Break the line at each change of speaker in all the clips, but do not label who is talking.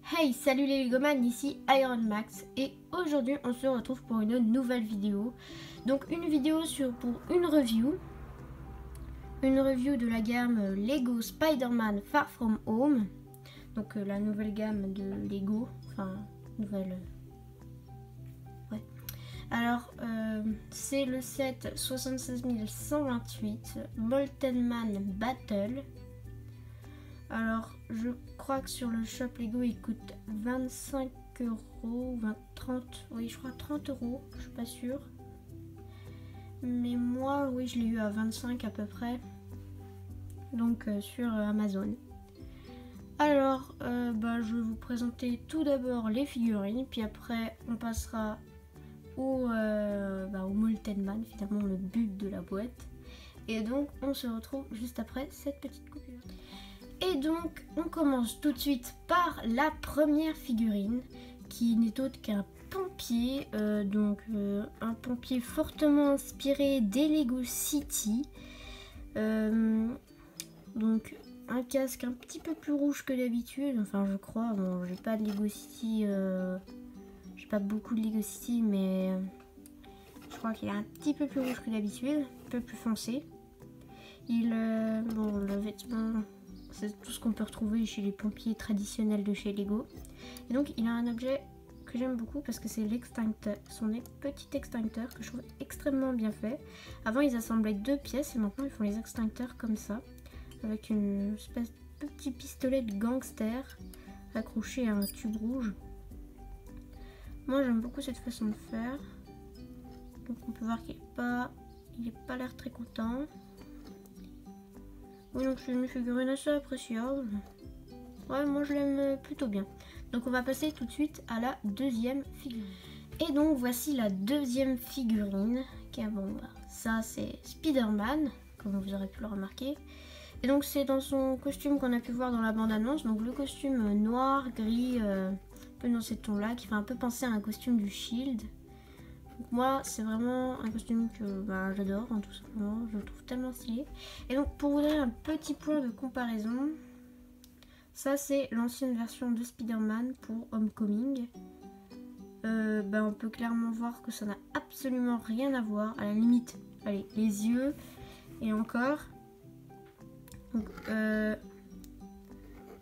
Hey, salut les Legoman, ici Iron Max et aujourd'hui on se retrouve pour une nouvelle vidéo. Donc une vidéo pour une review de la gamme Lego Spider-Man Far From Home. Donc la nouvelle gamme de Lego, enfin nouvelle... ouais. Alors c'est le set 76 128 Molten Man Battle. Alors, je crois que sur le shop Lego, il coûte 25 euros, 30, oui, je crois 30 euros, je suis pas sûre. Mais moi, oui, je l'ai eu à 25 à peu près, donc sur Amazon. Alors, je vais vous présenter tout d'abord les figurines, puis après, on passera au Molten Man, finalement le but de la boîte. Et donc, on se retrouve juste après cette petite coupure. Et donc on commence tout de suite par la première figurine qui n'est autre qu'un pompier, un pompier fortement inspiré des Lego City. Donc un casque un petit peu plus rouge que d'habitude, enfin je crois. Bon, j'ai pas de Lego City, j'ai pas beaucoup de Lego City, mais je crois qu'il est un petit peu plus rouge que d'habitude, un peu plus foncé. Le vêtement, c'est tout ce qu'on peut retrouver chez les pompiers traditionnels de chez Lego. Et donc il a un objet que j'aime beaucoup parce que c'est l'extincteur, son petit extincteur que je trouve extrêmement bien fait. Avant ils assemblaient deux pièces et maintenant ils font les extincteurs comme ça, avec une espèce de petit pistolet de gangster accroché à un tube rouge. Moi j'aime beaucoup cette façon de faire. Donc on peut voir qu'il n'est pas l'air très content. Oui, donc c'est une figurine assez appréciable. Ouais, moi je l'aime plutôt bien. Donc on va passer tout de suite à la deuxième figurine. Et donc voici la deuxième figurine. Ça c'est Spider-Man, comme vous aurez pu le remarquer. Et donc c'est dans son costume qu'on a pu voir dans la bande-annonce. Donc le costume noir, gris, un peu dans ces tons-là, qui fait un peu penser à un costume du Shield. Donc moi c'est vraiment un costume que j'adore, tout simplement, je le trouve tellement stylé. Et donc pour vous donner un petit point de comparaison, ça c'est l'ancienne version de Spider-Man pour Homecoming. On peut clairement voir que ça n'a absolument rien à voir, à la limite, allez, les yeux et encore. Donc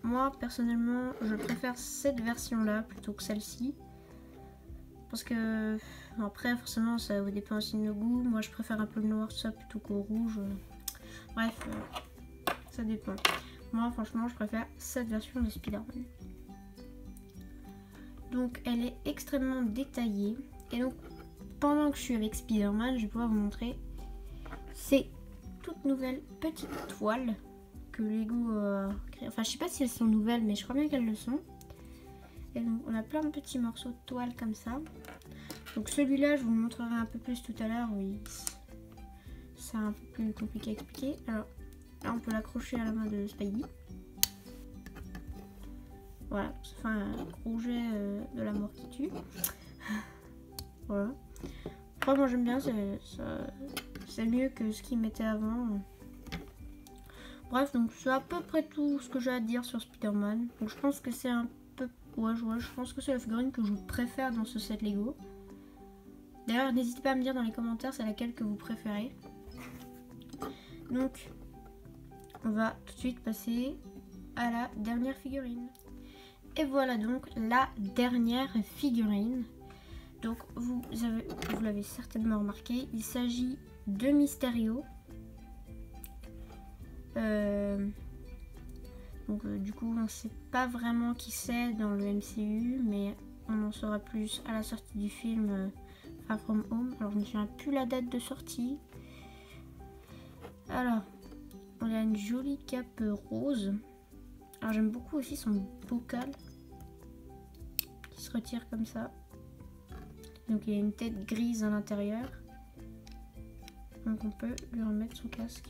moi personnellement je préfère cette version là plutôt que celle-ci. Parce que après forcément ça vous dépend aussi de nos goûts. Moi je préfère un peu le noir ça plutôt qu'au rouge. Bref, ça dépend. Moi franchement je préfère cette version de Spider-Man. Donc elle est extrêmement détaillée. Et donc pendant que je suis avec Spider-Man, je vais pouvoir vous montrer ces toutes nouvelles petites toiles que Lego a créées. Enfin je sais pas si elles sont nouvelles mais je crois bien qu'elles le sont. Et donc on a plein de petits morceaux de toile comme ça. Donc celui-là je vous le montrerai un peu plus tout à l'heure. Oui, c'est un peu plus compliqué à expliquer. Alors là on peut l'accrocher à la main de Spidey. Voilà, ça fait un gros jet de la mort qui tue. Voilà. Après moi j'aime bien, c'est mieux que ce qu'ils mettaient avant. Bref, donc c'est à peu près tout ce que j'ai à dire sur Spider-Man. Donc je pense que c'est un peu... Ouais, je pense que c'est la figurine que je préfère dans ce set Lego. D'ailleurs, n'hésitez pas à me dire dans les commentaires c'est laquelle que vous préférez. Donc, on va tout de suite passer à la dernière figurine. Et voilà donc la dernière figurine. Donc, vous l'avez certainement remarqué, il s'agit de Mysterio. Du coup, on ne sait pas vraiment qui c'est dans le MCU, mais on en saura plus à la sortie du film Far From Home. Alors, je ne me souviens plus la date de sortie. Alors, on a une jolie cape rose. Alors, j'aime beaucoup aussi son bocal qui se retire comme ça. Donc, il y a une tête grise à l'intérieur. Donc, on peut lui remettre son casque.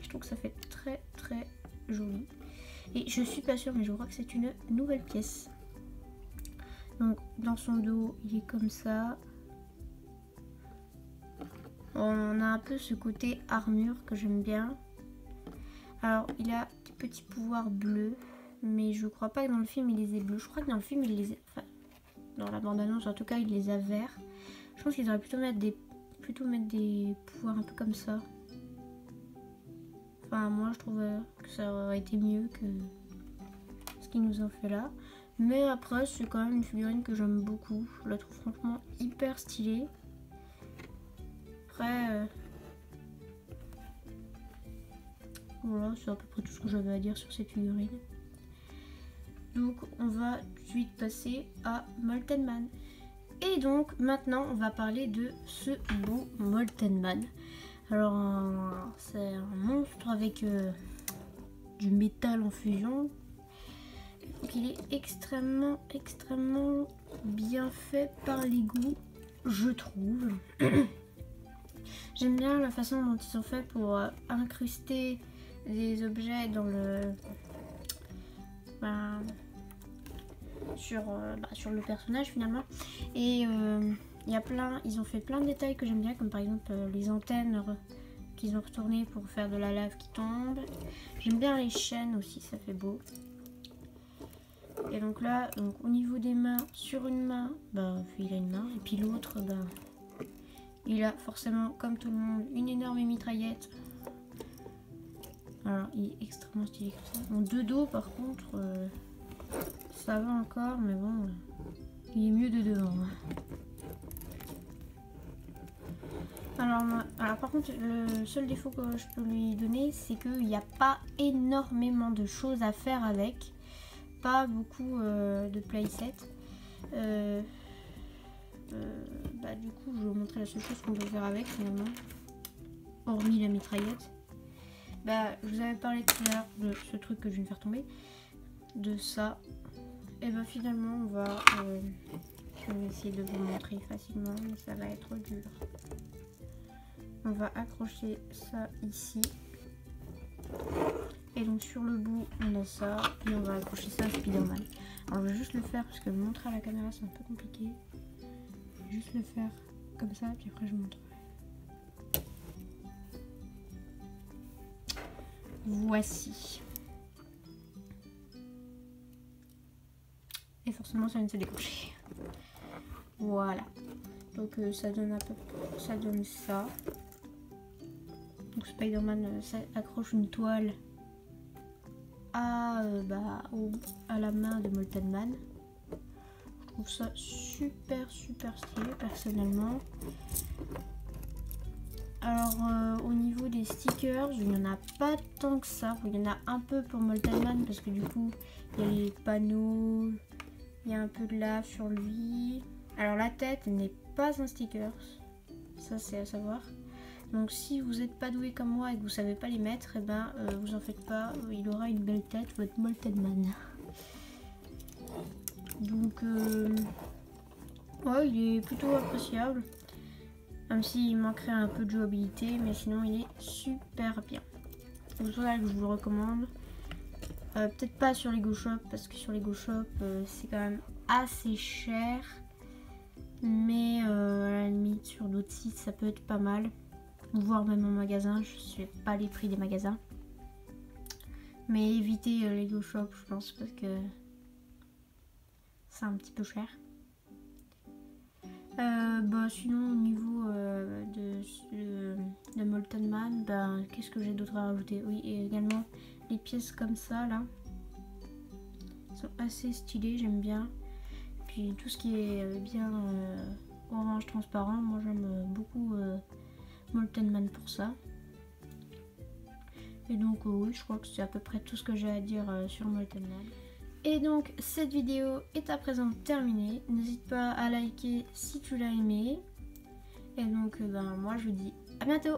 Je trouve que ça fait très très joli. Et je suis pas sûre, mais je crois que c'est une nouvelle pièce. Donc dans son dos, il est comme ça. On a un peu ce côté armure que j'aime bien. Alors il a des petits pouvoirs bleus. mais je crois pas que dans le film il les ait bleus. Je crois que dans le film il les ait... Enfin, dans la bande-annonce en tout cas il les a verts. Je pense qu'ils auraient plutôt mettre des pouvoirs un peu comme ça. Enfin moi je trouve que ça aurait été mieux que ce qu'ils nous ont fait là. Mais après c'est quand même une figurine que j'aime beaucoup. Je la trouve franchement hyper stylée. Après voilà, c'est à peu près tout ce que j'avais à dire sur cette figurine. Donc on va tout de suite passer à Molten Man. Et donc maintenant on va parler de ce beau Molten Man. Alors c'est un monstre avec du métal en fusion. Donc il est extrêmement bien fait par Lego, je trouve. J'aime bien la façon dont ils ont fait pour incruster des objets dans le sur le personnage finalement. Et ils ont fait plein de détails que j'aime bien, comme par exemple les antennes qu'ils ont retournées pour faire de la lave qui tombe. J'aime bien les chaînes aussi, ça fait beau. Et donc là, au niveau des mains, sur une main, il a une main, et puis l'autre, il a forcément, comme tout le monde, une énorme mitraillette. Alors, il est extrêmement stylé comme ça. Bon, deux dos, par contre, ça va encore, mais bon, il est mieux de devant. Alors par contre, le seul défaut que je peux lui donner, c'est qu'il n'y a pas énormément de choses à faire avec. Pas beaucoup de playsets. Du coup, je vais vous montrer la seule chose qu'on peut faire avec finalement, hormis la mitraillette. Je vous avais parlé tout à l'heure de ce truc que je viens de faire tomber, de ça. Et finalement, je vais essayer de vous montrer facilement, mais ça va être dur. On va accrocher ça ici. Et donc sur le bout on a ça et on va accrocher ça à Spider-Man. Alors je vais juste le faire parce que le montrer à la caméra c'est un peu compliqué. Je vais juste le faire comme ça puis après je vous montrerai. Voici. Et forcément ça vient de se décrocher. Voilà. Donc ça donne ça. Donc Spider-Man accroche une toile à la main de Molten Man. Je trouve ça super stylé personnellement. Alors au niveau des stickers, il n'y en a pas tant que ça. Il y en a un peu pour Molten Man parce que du coup il y a les panneaux, il y a un peu de lave sur lui. Alors la tête n'est pas un sticker, ça c'est à savoir. Donc si vous n'êtes pas doué comme moi et que vous savez pas les mettre, vous en faites pas, il aura une belle tête, votre Molten Man. Donc ouais, il est plutôt appréciable, même s'il manquerait un peu de jouabilité, mais sinon il est super bien. C'est pour ça que je vous le recommande. Peut-être pas sur Lego Shop, parce que sur Lego Shop c'est quand même assez cher, mais à la limite sur d'autres sites ça peut être pas mal. Voire même en magasin, je ne sais pas les prix des magasins. Mais évitez Lego Shop, je pense, parce que c'est un petit peu cher. Sinon, au niveau de Molten Man, qu'est-ce que j'ai d'autre à rajouter? Oui, et également les pièces comme ça, là. Elles sont assez stylées, j'aime bien. Puis tout ce qui est bien orange transparent, moi j'aime beaucoup Molten Man pour ça. Et donc oui, je crois que c'est à peu près tout ce que j'ai à dire sur Molten Man. Et donc cette vidéo est à présent terminée. N'hésite pas à liker si tu l'as aimé. Et donc moi je vous dis à bientôt.